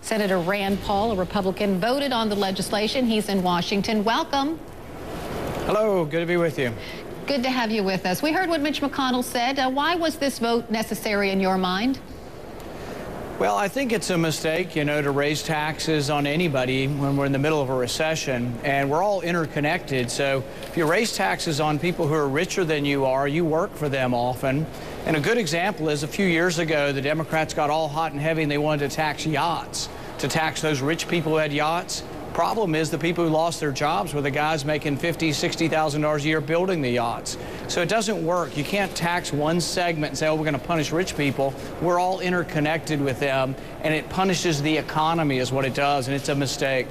Senator Rand Paul, a Republican, voted on the legislation. He's in Washington. Welcome. Hello, good to be with you. Good to have you with us. We heard what Mitch McConnell said. Why was this vote necessary in your mind? Well, I think it's a mistake, to raise taxes on anybody when we're in the middle of a recession, and we're all interconnected. So if you raise taxes on people who are richer than you are, you work for them often. And a good example is a few years ago, the Democrats got all hot and heavy and they wanted to tax yachts, to tax those rich people who had yachts. Problem is the people who lost their jobs were the guys making $50,000, $60,000 a year building the yachts. So it doesn't work. You can't tax one segment and say, oh, we're going to punish rich people. We're all interconnected with them, and it punishes the economy is what it does, and it's a mistake.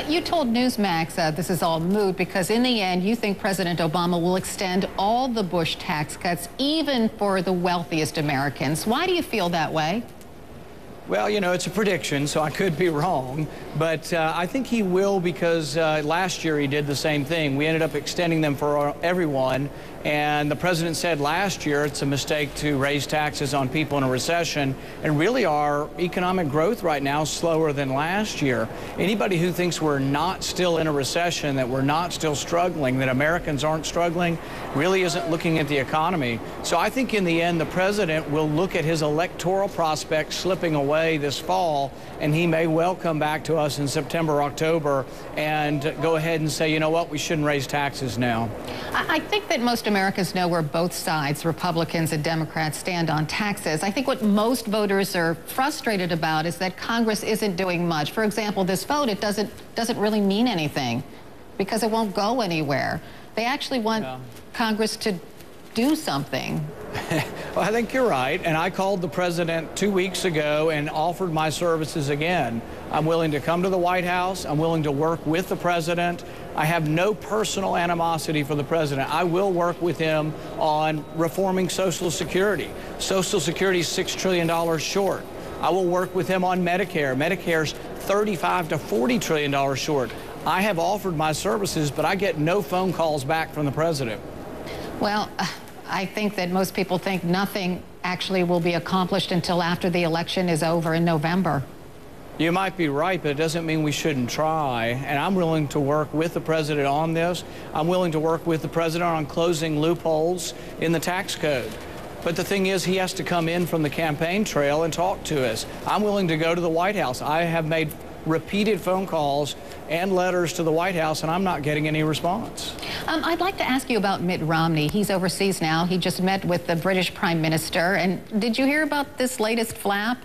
You told Newsmax this is all moot because in the end you think President Obama will extend all the Bush tax cuts, even for the wealthiest Americans. Why do you feel that way? Well, it's a prediction, so I could be wrong, but I think he will because last year he did the same thing. We ended up extending them for everyone, and the president said last year it's a mistake to raise taxes on people in a recession, and really our economic growth right now is slower than last year. Anybody who thinks we're not still in a recession, that we're not still struggling, that Americans aren't struggling, really isn't looking at the economy. So I think in the end the president will look at his electoral prospects slipping away this fall, and he may well come back to us in September, October, and go ahead and say, you know what, we shouldn't raise taxes now. I think that most Americans know where both sides, Republicans and Democrats, stand on taxes. I think what most voters are frustrated about is that Congress isn't doing much. For example, this vote, it doesn't really mean anything because it won't go anywhere. They actually want Congress to do something. Well, I think you're right, and I called the president 2 weeks ago and offered my services again. I'm willing to come to the White House. I'm willing to work with the president. I have no personal animosity for the president. I will work with him on reforming Social Security. Social Security is $6 trillion short. I will work with him on Medicare. Medicare's $35 to $40 trillion short. I have offered my services, but I get no phone calls back from the president. Well, I think that most people think nothing actually will be accomplished until after the election is over in November. You might be right, but it doesn't mean we shouldn't try. And I'm willing to work with the president on this. I'm willing to work with the president on closing loopholes in the tax code. But the thing is, he has to come in from the campaign trail and talk to us. I'm willing to go to the White House. I have made repeated phone calls and letters to the White House, and I'm not getting any response. I'd like to ask you about Mitt Romney. He's overseas now. He just met with the British Prime Minister. And did you hear about this latest flap?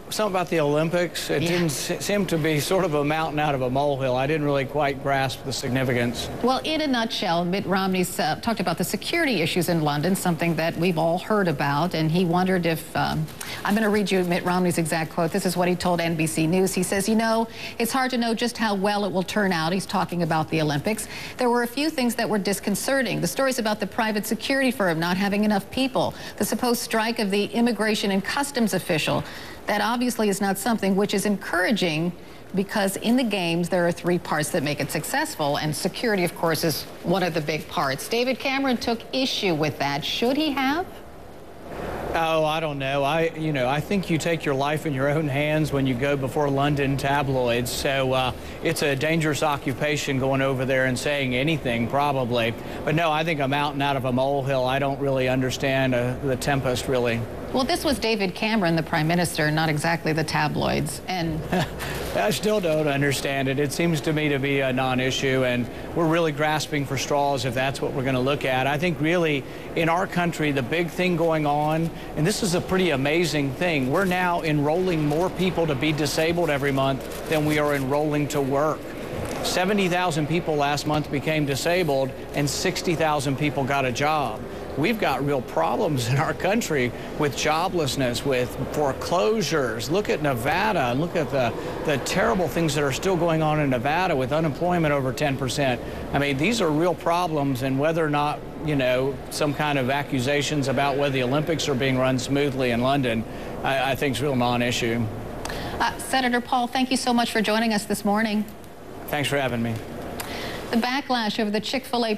Something about the Olympics. It didn't seem to be sort of a mountain out of a molehill. I didn't really quite grasp the significance. Well, in a nutshell, Mitt Romney's talked about the security issues in London, something that we've all heard about, and he wondered if, I'm going to read you Mitt Romney's exact quote. This is what he told NBC News. He says, it's hard to know just how well it will turn out. He's talking about the Olympics. There were a few things that were disconcerting. The stories about the private security firm not having enough people, the supposed strike of the immigration and customs official. That obviously is not something which is encouraging because in the games there are three parts that make it successful, and security, of course, is one of the big parts. David Cameron took issue with that. Should he have? Oh, I don't know. I think you take your life in your own hands when you go before London tabloids. So it's a dangerous occupation going over there and saying anything, probably. But no, I think a mountain out of a molehill. I don't really understand the tempest, really. Well, this was David Cameron, the Prime Minister, not exactly the tabloids. And I still don't understand it. It seems to me to be a non-issue, and we're really grasping for straws if that's what we're going to look at. I think really in our country, the big thing going on, and this is a pretty amazing thing, we're now enrolling more people to be disabled every month than we are enrolling to work. 70,000 people last month became disabled, and 60,000 people got a job. We've got real problems in our country with joblessness, with foreclosures. Look at Nevada and look at the terrible things that are still going on in Nevada with unemployment over 10%. I mean, these are real problems, and whether or not, some kind of accusations about whether the Olympics are being run smoothly in London, I think is a real non-issue. Senator Paul, thank you so much for joining us this morning. Thanks for having me. The backlash over the Chick-fil-A